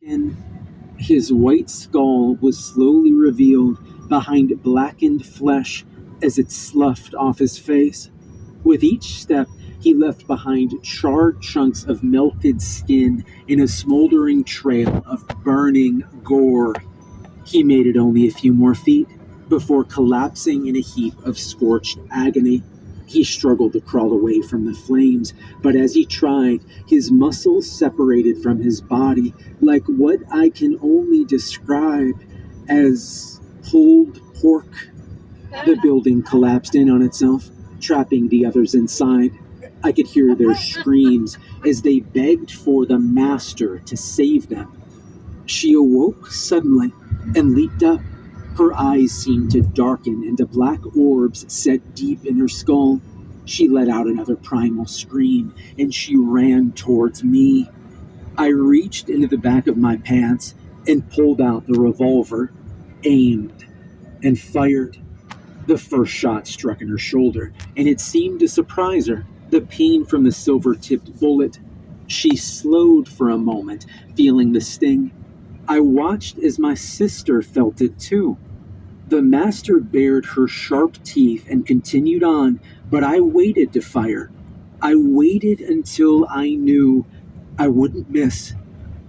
And his white skull was slowly revealed behind blackened flesh as it sloughed off his face. With each step, he left behind charred chunks of melted skin in a smoldering trail of burning gore. He made it only a few more feet before collapsing in a heap of scorched agony. He struggled to crawl away from the flames, but as he tried, his muscles separated from his body like what I can only describe as pulled pork. The building collapsed in on itself, trapping the others inside. I could hear their screams as they begged for the master to save them. She awoke suddenly and leaped up. Her eyes seemed to darken into black orbs set deep in her skull. She let out another primal scream and she ran towards me. I reached into the back of my pants and pulled out the revolver, aimed, and fired. The first shot struck in her shoulder, and it seemed to surprise her, the pain from the silver-tipped bullet. She slowed for a moment, feeling the sting. I watched as my sister felt it too. The master bared her sharp teeth and continued on, but I waited to fire. I waited until I knew I wouldn't miss.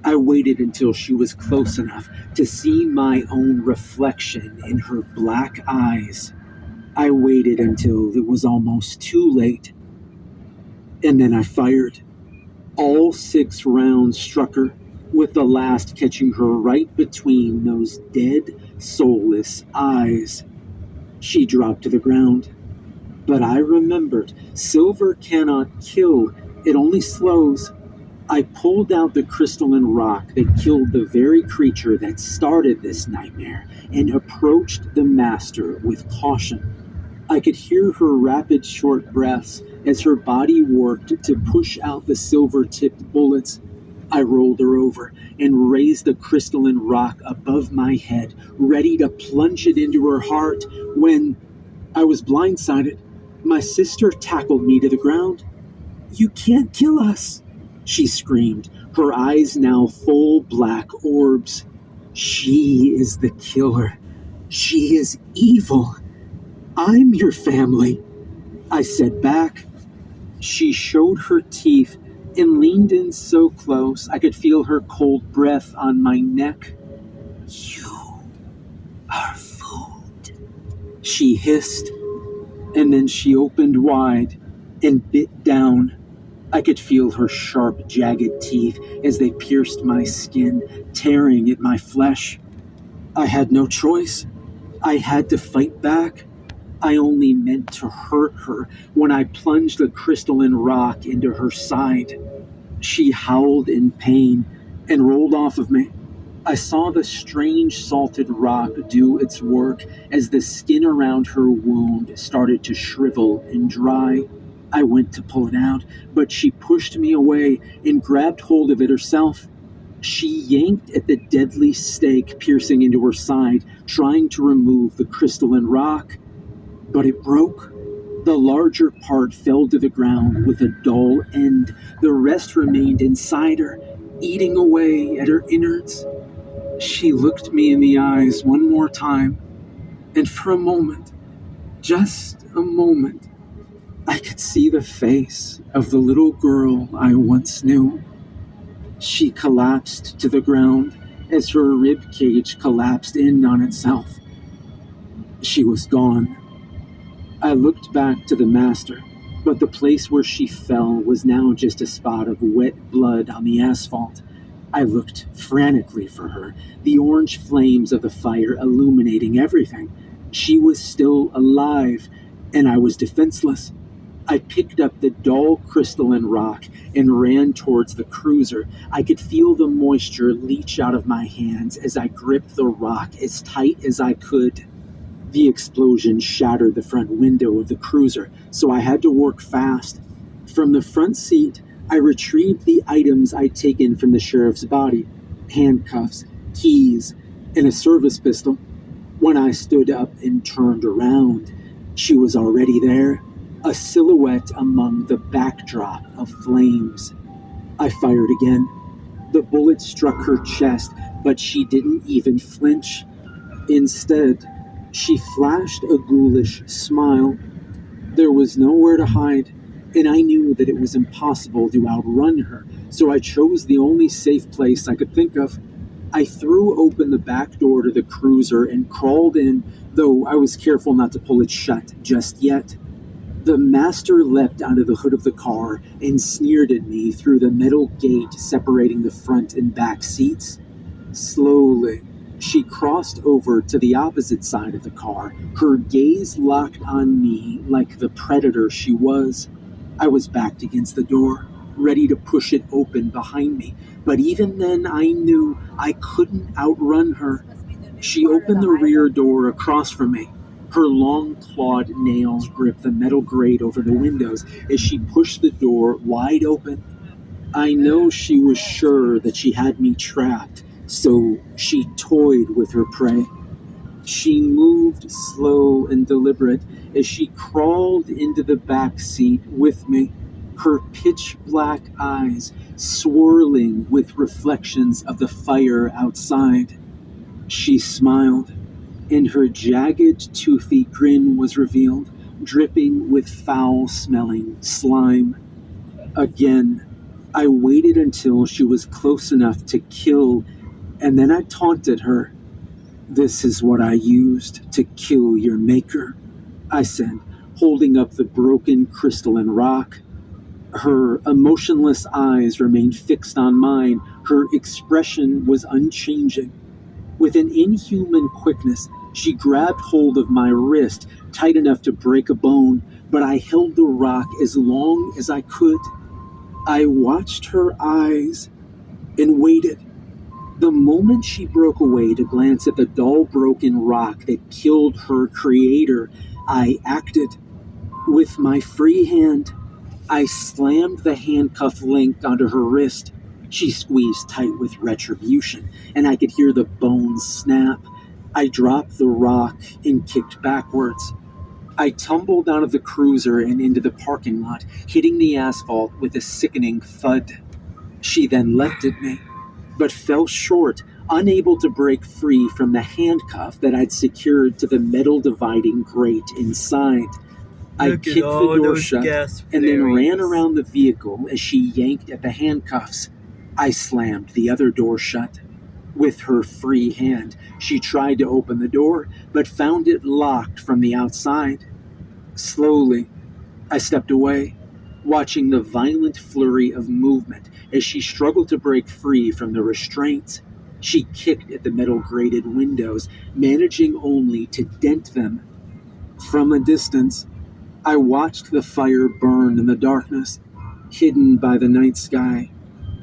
I waited until she was close enough to see my own reflection in her black eyes. I waited until it was almost too late. And then I fired. All 6 rounds struck her, with the last catching her right between those dead, soulless eyes. She dropped to the ground. But I remembered, silver cannot kill, it only slows. I pulled out the crystalline rock that killed the very creature that started this nightmare and approached the master with caution. I could hear her rapid short breaths as her body worked to push out the silver-tipped bullets. I rolled her over and raised the crystalline rock above my head, ready to plunge it into her heart, when I was blindsided. My sister tackled me to the ground. "You can't kill us," she screamed, her eyes now full black orbs. "She is the killer. She is evil. I'm your family," I said back. She showed her teeth and leaned in so close I could feel her cold breath on my neck. "You are food," she hissed, and then she opened wide and bit down. I could feel her sharp, jagged teeth as they pierced my skin, tearing at my flesh. I had no choice. I had to fight back. I only meant to hurt her when I plunged the crystalline rock into her side. She howled in pain and rolled off of me. I saw the strange salted rock do its work as the skin around her wound started to shrivel and dry. I went to pull it out, but she pushed me away and grabbed hold of it herself. She yanked at the deadly stake piercing into her side, trying to remove the crystalline rock. But it broke. The larger part fell to the ground with a dull end. The rest remained inside her, eating away at her innards. She looked me in the eyes one more time, and for a moment, just a moment, I could see the face of the little girl I once knew. She collapsed to the ground as her rib cage collapsed in on itself. She was gone. I looked back to the master, but the place where she fell was now just a spot of wet blood on the asphalt. I looked frantically for her, the orange flames of the fire illuminating everything. She was still alive, and I was defenseless. I picked up the dull crystalline rock and ran towards the cruiser. I could feel the moisture leach out of my hands as I gripped the rock as tight as I could. The explosion shattered the front window of the cruiser, so I had to work fast. From the front seat, I retrieved the items I'd taken from the sheriff's body: handcuffs, keys, and a service pistol. When I stood up and turned around, she was already there, a silhouette among the backdrop of flames. I fired again. The bullet struck her chest, but she didn't even flinch. Instead, she flashed a ghoulish smile. There was nowhere to hide, and I knew that it was impossible to outrun her, so I chose the only safe place I could think of. I threw open the back door to the cruiser and crawled in, though I was careful not to pull it shut just yet. The master leapt out of the hood of the car and sneered at me through the metal gate separating the front and back seats. Slowly, she crossed over to the opposite side of the car, her gaze locked on me like the predator she was. I was backed against the door, ready to push it open behind me, but even then I knew I couldn't outrun her. She opened the rear door across from me. Her long clawed nails gripped the metal grate over the windows as she pushed the door wide open. I know she was sure that she had me trapped, so she toyed with her prey. She moved slow and deliberate as she crawled into the back seat with me, her pitch black eyes swirling with reflections of the fire outside. She smiled, and her jagged, toothy grin was revealed, dripping with foul-smelling slime. Again, I waited until she was close enough to kill, and then I taunted her. "This is what I used to kill your maker," I said, holding up the broken crystalline rock. Her emotionless eyes remained fixed on mine. Her expression was unchanging. With an inhuman quickness, she grabbed hold of my wrist, tight enough to break a bone, but I held the rock as long as I could. I watched her eyes and waited. The moment she broke away to glance at the dull, broken rock that killed her creator, I acted. With my free hand, I slammed the handcuff link onto her wrist. She squeezed tight with retribution, and I could hear the bones snap. I dropped the rock and kicked backwards. I tumbled out of the cruiser and into the parking lot, hitting the asphalt with a sickening thud. She then leapt at me, but fell short, unable to break free from the handcuff that I'd secured to the metal dividing grate inside. I kicked the door shut and then ran around the vehicle as she yanked at the handcuffs. I slammed the other door shut. With her free hand, she tried to open the door, but found it locked from the outside. Slowly, I stepped away, watching the violent flurry of movement as she struggled to break free from the restraints. She kicked at the metal grated windows, managing only to dent them. From a distance, I watched the fire burn in the darkness, hidden by the night sky,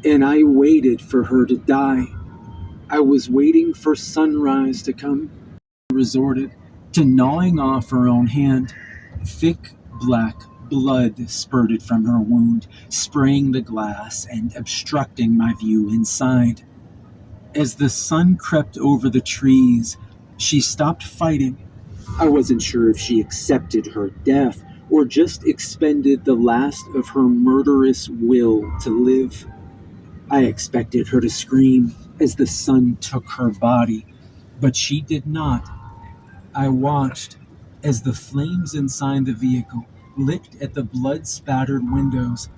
and I waited for her to die. I was waiting for sunrise to come. Resorted to gnawing off her own hand. Thick black blood spurted from her wound, spraying the glass and obstructing my view inside. As the sun crept over the trees, she stopped fighting. I wasn't sure if she accepted her death or just expended the last of her murderous will to live. I expected her to scream as the sun took her body, but she did not. I watched as the flames inside the vehicle licked at the blood-spattered windows,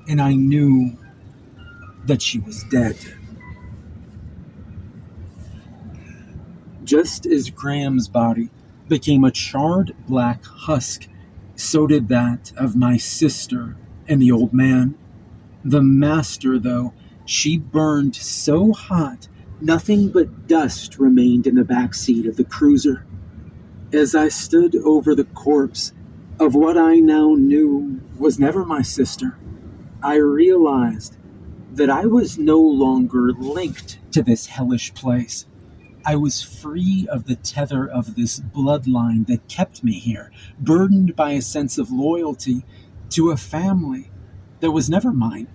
and I knew that she was dead. Just as Graham's body became a charred black husk, so did that of my sister and the old man. The master, though, she burned so hot, nothing but dust remained in the back seat of the cruiser. As I stood over the corpse of what I now knew was never my sister, I realized that I was no longer linked to this hellish place. I was free of the tether of this bloodline that kept me here, burdened by a sense of loyalty to a family that was never mine.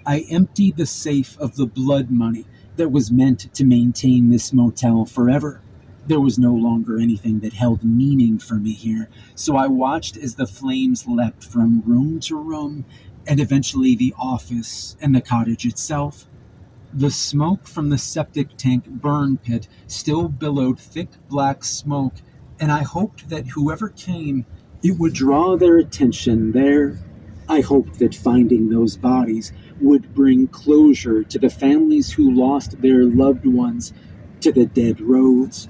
I emptied the safe of the blood money that was meant to maintain this motel forever. There was no longer anything that held meaning for me here, so I watched as the flames leapt from room to room and eventually the office and the cottage itself. The smoke from the septic tank burn pit still billowed thick black smoke, and I hoped that whoever came, it would draw their attention there. I hoped that finding those bodies would bring closure to the families who lost their loved ones to the dead roads.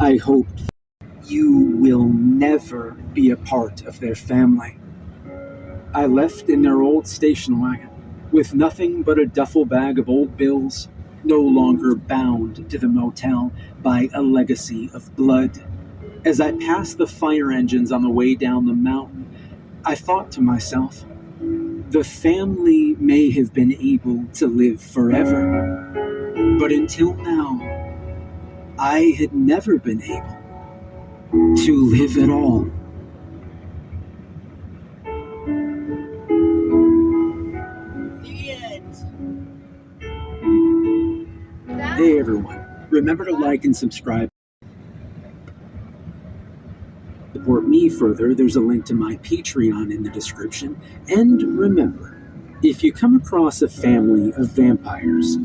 I hoped you will never be a part of their family. I left in their old station wagon, with nothing but a duffel bag of old bills, no longer bound to the motel by a legacy of blood. As I passed the fire engines on the way down the mountain, I thought to myself, the family may have been able to live forever, but until now, I had never been able to live at all. Hey everyone, remember to like and subscribe. Support me further, there's a link to my Patreon in the description. And remember, if you come across a family of vampires,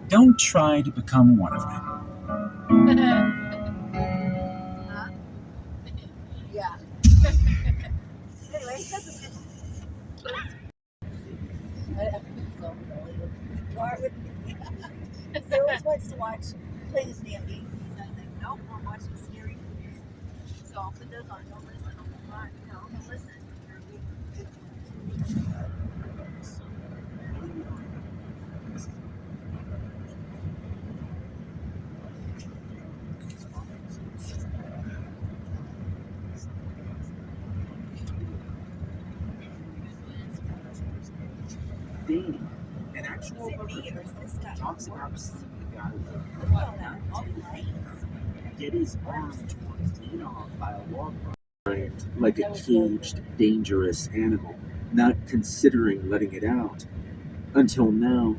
don't try to become one of them. Yeah. Anyway, that's a So always wants to watch, play this damn game. And I'm like, nope, I'm watching scary movies. So I'll put those on. Don't listen. Don't listen. Danny, an actual talks about seeing a guy get his arm torn off by a log like a caged, dangerous animal, not considering letting it out. Until now,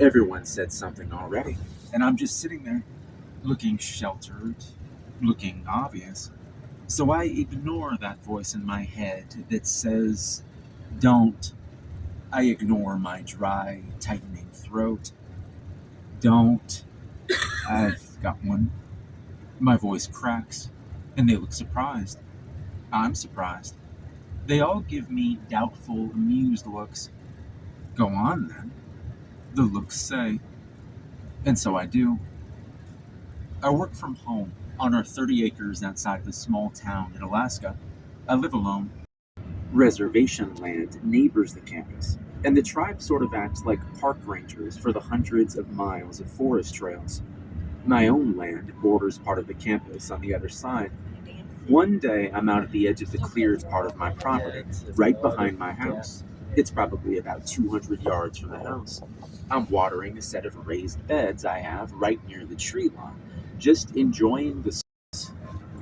everyone said something already, and I'm just sitting there, looking sheltered, looking obvious. So I ignore that voice in my head that says, don't. I ignore my dry, tightening throat. Don't. I've got one. My voice cracks, and they look surprised. I'm surprised. They all give me doubtful, amused looks. Go on, then. The looks say. And so I do. I work from home on our 30 acres outside of a small town in Alaska. I live alone. Reservation land neighbors the campus, and the tribe sort of acts like park rangers for the hundreds of miles of forest trails. My own land borders part of the campus on the other side. One day, I'm out at the edge of the cleared part of my property, right behind my house. It's probably about 200 yards from the house. I'm watering a set of raised beds I have right near the tree line, just enjoying the sun.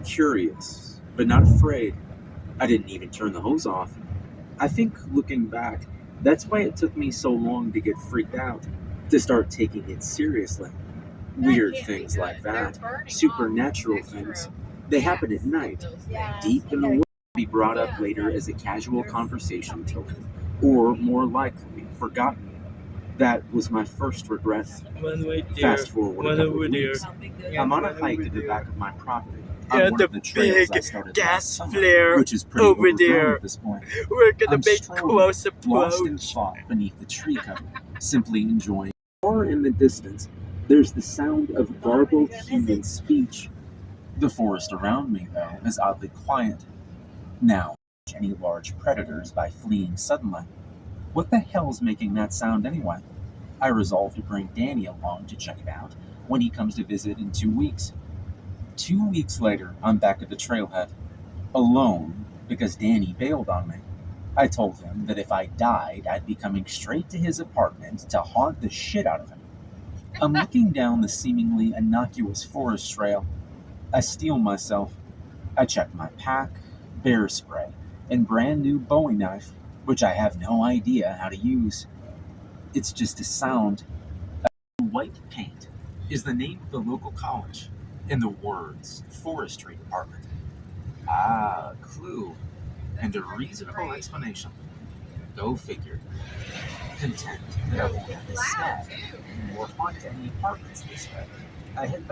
Curious, but not afraid. I didn't even turn the hose off. I think, looking back, that's why it took me so long to get freaked out, to start taking it seriously. Weird things like that, supernatural things, they happen at night, deep in the woods, be brought up later as a casual conversation token, or more likely, forgotten. That was my first regret. Fast forward a couple of weeks. I'm on a hike at the back of my property. Yeah, On one the of the trails I big started gas last summer, flare which is pretty over overgrown there. at this point. We're gonna I'm make strolling, close lost in approach. thought beneath the tree cover, simply enjoying. Or in the distance, there's the sound of garbled human speech. The forest around me, though, is oddly quiet. Now, any large predators by fleeing suddenly. What the hell's making that sound anyway? I resolve to bring Danny along to check it out when he comes to visit in 2 weeks. 2 weeks later, I'm back at the trailhead, alone because Danny bailed on me. I told him that if I died, I'd be coming straight to his apartment to haunt the shit out of him. I'm looking down the seemingly innocuous forest trail. I steel myself. I check my pack, bear spray, and brand new Bowie knife, which I have no idea how to use. It's just a sound. White paint is the name of the local college, and the words forestry department. Ah, a clue, and a reasonable explanation. Go figure. Content that I won't have to step or haunt any apartments this way, I head back